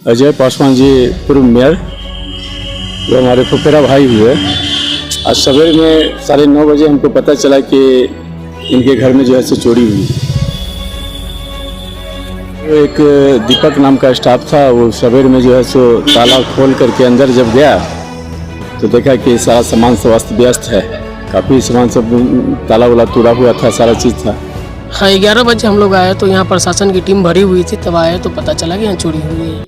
अजय पासवान जी पूर्व मेयर, जो हमारे फुफेरा भाई हुए। आज सवेरे में 9:30 बजे हमको पता चला कि इनके घर में जो है सो चोरी हुई। एक दीपक नाम का स्टाफ था, वो सवेरे में जो है सो ताला खोल करके अंदर जब गया तो देखा कि सारा सामान सब अस्त व्यस्त है। काफ़ी सामान सब ताला वाला टूटा हुआ था, सारा चीज़ था। हाँ, 11 बजे हम लोग आए तो यहाँ प्रशासन की टीम भरी हुई थी, तब आए तो पता चला कि यहाँ चोरी हुई है।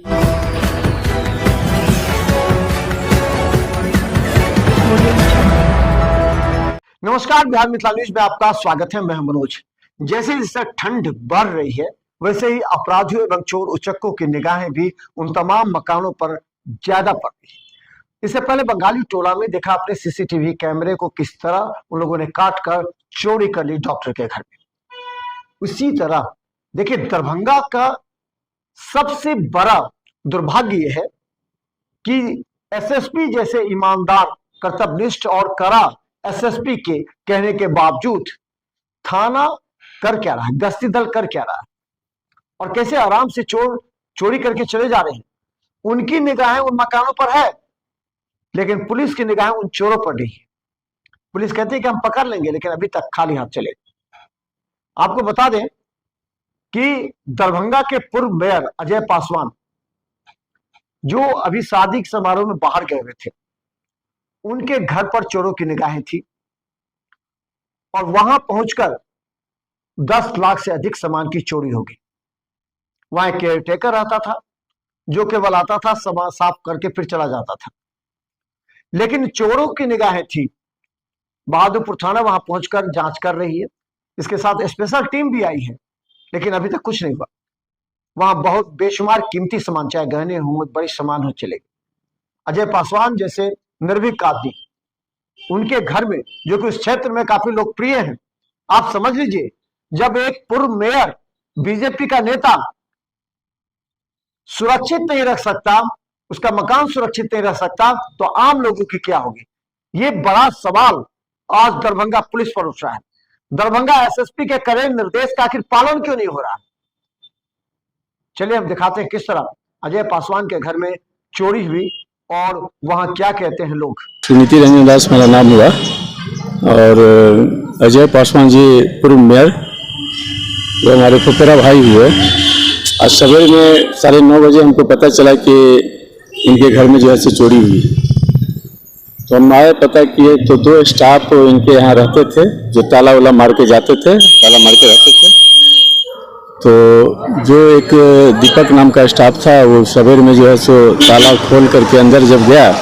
नमस्कार, बिहार मिथिला न्यूज में आपका स्वागत है। मैं मनोज। जैसे जैसे ठंड बढ़ रही है वैसे ही अपराधियों एवं चोर उचक्कों की निगाहें भी उन तमाम मकानों पर ज्यादा पड़ रही है। इससे पहले बंगाली टोला में देखा आपने सीसीटीवी कैमरे को किस तरह उन लोगों ने काट कर चोरी कर ली डॉक्टर के घर में। उसी तरह देखिए, दरभंगा का सबसे बड़ा दुर्भाग्य यह है कि एसएसपी जैसे ईमानदार, कर्तव्यनिष्ठ और कड़ा एसएसपी के कहने के बावजूद थाना कर क्या रहा है, गश्ती दल कर क्या रहा है और कैसे आराम से चोरी करके चले जा रहे हैं। उनकी निगाहें उन मकानों पर है, लेकिन पुलिस की निगाहें उन चोरों पर नहीं है। पुलिस कहती है कि हम पकड़ लेंगे, लेकिन अभी तक खाली हाथ चले। आपको बता दें कि दरभंगा के पूर्व मेयर अजय पासवान, जो अभी शादी समारोह में बाहर गए हुए थे, उनके घर पर चोरों की निगाहें थी और वहां पहुंचकर 10 लाख से अधिक सामान की चोरी हो गई। वहां एक केयर टेकर रहता था जो केवल आता था, सामान साफ करके फिर चला जाता था, लेकिन चोरों की निगाहें थी। बहादुरपुर थाना वहां पहुंचकर जांच कर रही है। इसके साथ स्पेशल टीम भी आई है, लेकिन अभी तक कुछ नहीं हुआ। वहां बहुत बेशुमार कीमती सामान, चाहे गहने हो, बड़े सामान हो, चले। अजय पासवान जैसे निर्भीक आदमी, उनके घर में, जो कि उस क्षेत्र में काफी लोकप्रिय हैं। आप समझ लीजिए, जब एक पूर्व मेयर, बीजेपी का नेता सुरक्षित नहीं रख सकता, उसका मकान सुरक्षित नहीं रख सकता, तो आम लोगों की क्या होगी? ये बड़ा सवाल आज दरभंगा पुलिस पर उठ रहा है। दरभंगा एसएसपी के कड़े निर्देश का आखिर पालन क्यों नहीं हो रहा? चलिए हम दिखाते हैं किस तरह अजय पासवान के घर में चोरी हुई और वहां क्या कहते हैं लोग। सुनीति रंजन दास मेरा नाम हुआ और अजय पासवान जी पूर्व मेयर, जो हमारे फुफेरा भाई हुए। आज सवेरे में 9:30 बजे हमको पता चला कि इनके घर में जो है सो चोरी हुई। तो हम आए, पता किए तो 2 स्टाफ इनके यहाँ रहते थे, जो ताला वाला मार के जाते थे, ताला मार के रहते थे। तो जो एक दीपक नाम का स्टाफ था, वो सवेरे में जो है सो ताला खोल करके अंदर जब गया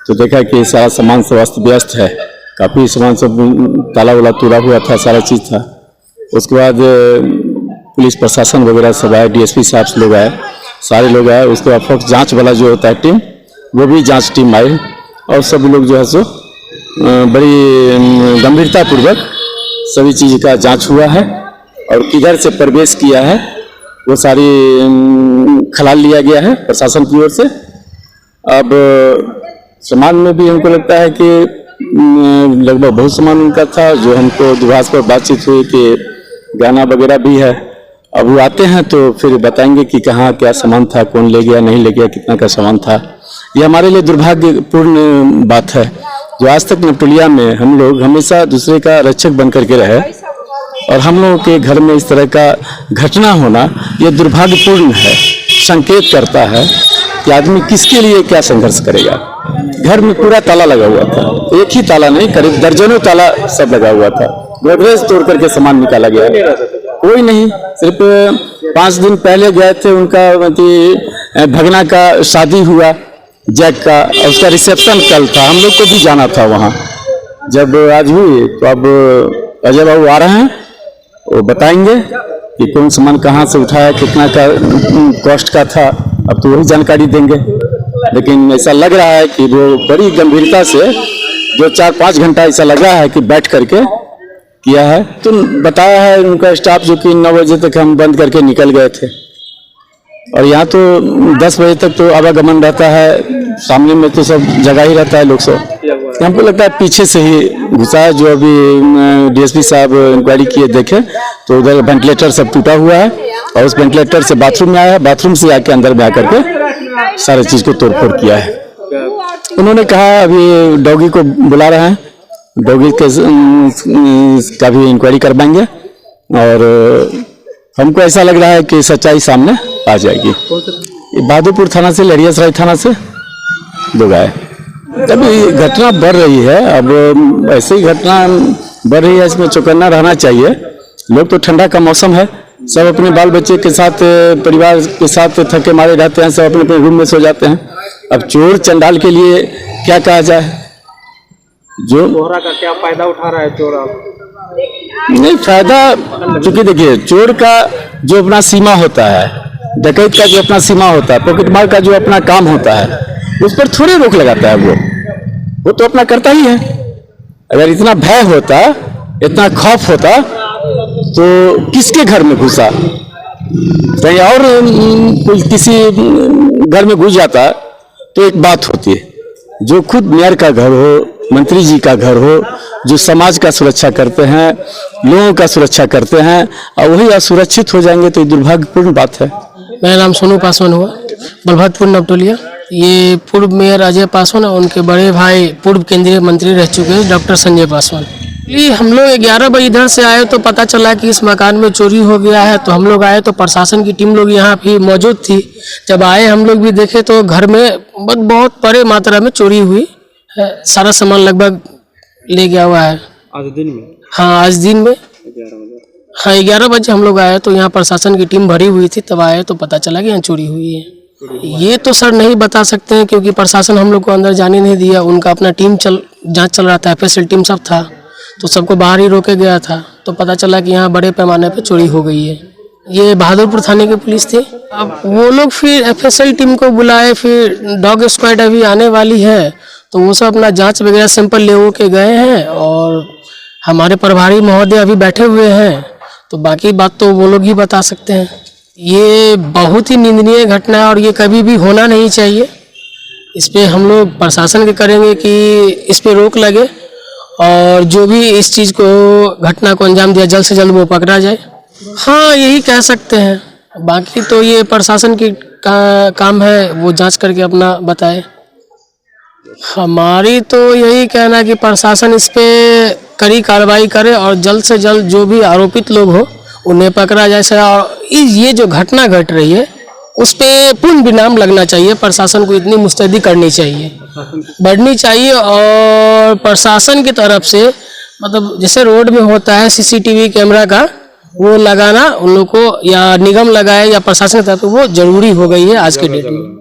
तो देखा कि सारा सामान सब अस्त व्यस्त है। काफ़ी सामान सब ताला वाला टूटा हुआ था, सारा चीज़ था। उसके बाद पुलिस प्रशासन वगैरह सब आए, डीएसपी साहब से लोग आए, सारे लोग आए। उसके बाद फोर्स जांच वाला जो होता है टीम, वो भी जांच टीम आई और सब लोग जो है सो बड़ी गंभीरतापूर्वक सभी चीज़ का जांच हुआ है और किधर से प्रवेश किया है वो सारी खलाल लिया गया है प्रशासन की ओर से। अब सामान में भी हमको लगता है कि लगभग बहुत सामान उनका था, जो हमको दूरभाष पर बातचीत हुई कि गहना वगैरह भी है। अब वो आते हैं तो फिर बताएंगे कि कहाँ क्या सामान था, कौन ले गया, नहीं ले गया, कितना का सामान था। ये हमारे लिए दुर्भाग्यपूर्ण बात है, जो आज तक नपटोलिया में हम लोग हमेशा दूसरे का रक्षक बन करके रहे और हम लोगों के घर में इस तरह का घटना होना ये दुर्भाग्यपूर्ण है। संकेत करता है कि आदमी किसके लिए क्या संघर्ष करेगा। घर में पूरा ताला लगा हुआ था, एक ही ताला नहीं, करीब दर्जनों ताला सब लगा हुआ था। गोदरेज तोड़ करके सामान निकाला गया, कोई नहीं। सिर्फ 5 दिन पहले गए थे, उनका भगना का शादी हुआ जैक का, और उसका रिसेप्शन कल था। हम लोग को भी जाना था वहाँ। जब आज हुई तो अब अजय बाबू आ रहे हैं, वो बताएंगे कि कौन सामान कहाँ से उठाया, कितना का कॉस्ट का था। अब तो वही जानकारी देंगे, लेकिन ऐसा लग रहा है कि वो बड़ी गंभीरता से, जो 4-5 घंटा ऐसा लगा है कि बैठ करके किया है। तो बताया है उनका स्टाफ, जो कि 9 बजे तक हम बंद करके निकल गए थे और यहाँ तो 10 बजे तक तो आवागमन रहता है। सामने में तो सब जगह ही रहता है लोग सब। हमको लगता है पीछे से ही घुसा है। जो अभी डीएसपी साहब इंक्वायरी किए देखे तो उधर वेंटिलेटर सब टूटा हुआ है और उस वेंटिलेटर से बाथरूम में आया, बाथरूम से आके अंदर में आकर के सारे चीज को तोड़फोड़ किया है। उन्होंने कहा अभी डॉगी को बुला रहे हैं, डॉगी के का भी इंक्वायरी करवाएंगे और हमको ऐसा लग रहा है कि सच्चाई सामने आ जाएगी। ये बहादुरपुर थाना से, लहरियासराय थाना से लोग आए। अभी घटना बढ़ रही है, अब ऐसे ही घटना बढ़ रही है, इसमें चौकन्ना रहना चाहिए। लोग तो ठंडा का मौसम है, सब अपने बाल बच्चे के साथ, परिवार के साथ थके मारे रहते हैं, सब अपने अपने रूम में सो जाते हैं। अब चोर चंडाल के लिए क्या कहा जाए, जो कोहरा का क्या फायदा उठा रहा है चोर? आप नहीं फायदा, क्योंकि देखिए चोर का जो अपना सीमा होता है, डकैत का जो अपना सीमा होता है, पॉकेटमार का जो अपना काम होता है, उस पर थोड़ी रोक लगाता है। वो तो अपना करता ही है। अगर इतना भय होता, इतना खौफ होता तो किसके घर में घुसा, कहीं और कोई किसी घर में घुस जाता तो एक बात होती है। जो खुद मेयर का घर हो, मंत्री जी का घर हो, जो समाज का सुरक्षा करते हैं, लोगों का सुरक्षा करते हैं, और वही असुरक्षित हो जाएंगे तो ये दुर्भाग्यपूर्ण बात है। मेरा नाम सोनू पासवान हुआ, बलभद्रपुर नवटोलिया। ये पूर्व मेयर अजय पासवान और उनके बड़े भाई पूर्व केंद्रीय मंत्री रह चुके हैं डॉक्टर संजय पासवान। ये हम लोग 11 बजे इधर से आए तो पता चला कि इस मकान में चोरी हो गया है। तो हम लोग आए तो प्रशासन की टीम लोग यहाँ भी मौजूद थी। जब आए हम लोग भी देखे तो घर में बहुत बड़े मात्रा में चोरी हुई है। सारा सामान लगभग ले गया हुआ है। आज दिन में? हाँ, आज दिन में 11 बजे हम लोग आए तो यहाँ प्रशासन की टीम भरी हुई थी। तब आए तो पता चला कि यहाँ चोरी हुई है। ये तो सर नहीं बता सकते हैं क्योंकि प्रशासन हम लोग को अंदर जाने नहीं दिया। उनका अपना टीम जांच चल रहा था, FSL टीम सब था, तो सबको बाहर ही रोके गया था। तो पता चला कि यहाँ बड़े पैमाने पे चोरी हो गई है। ये बहादुरपुर थाने के पुलिस थे। अब वो लोग फिर FSL टीम को बुलाए, फिर डॉग स्क्वाड अभी आने वाली है तो वो सब अपना जांच वगैरह सैंपल ले के गए हैं और हमारे प्रभारी महोदय अभी बैठे हुए हैं। तो बाकी बात तो वो लोग ही बता सकते हैं। ये बहुत ही निंदनीय घटना है और ये कभी भी होना नहीं चाहिए। इस पे हम लोग प्रशासन के करेंगे कि इस पे रोक लगे और जो भी इस चीज़ को, घटना को अंजाम दिया, जल्द से जल्द वो पकड़ा जाए। हाँ, यही कह सकते हैं। बाकी तो ये प्रशासन की काम है, वो जांच करके अपना बताए। हमारी तो यही कहना है कि प्रशासन इस पे कड़ी कार्रवाई करे और जल्द से जल्द जो भी आरोपित लोग हो उन्हें पकड़ा जाए सर। और ये जो घटना घट रही है उस पे पूर्ण विराम लगना चाहिए। प्रशासन को इतनी मुस्तैदी करनी चाहिए, बढ़नी चाहिए। और प्रशासन की तरफ से मतलब जैसे रोड में होता है CCTV कैमरा का, वो लगाना उन लोग को, या निगम लगाए या प्रशासन की तरफ, वो जरूरी हो गई है आज के डेट में।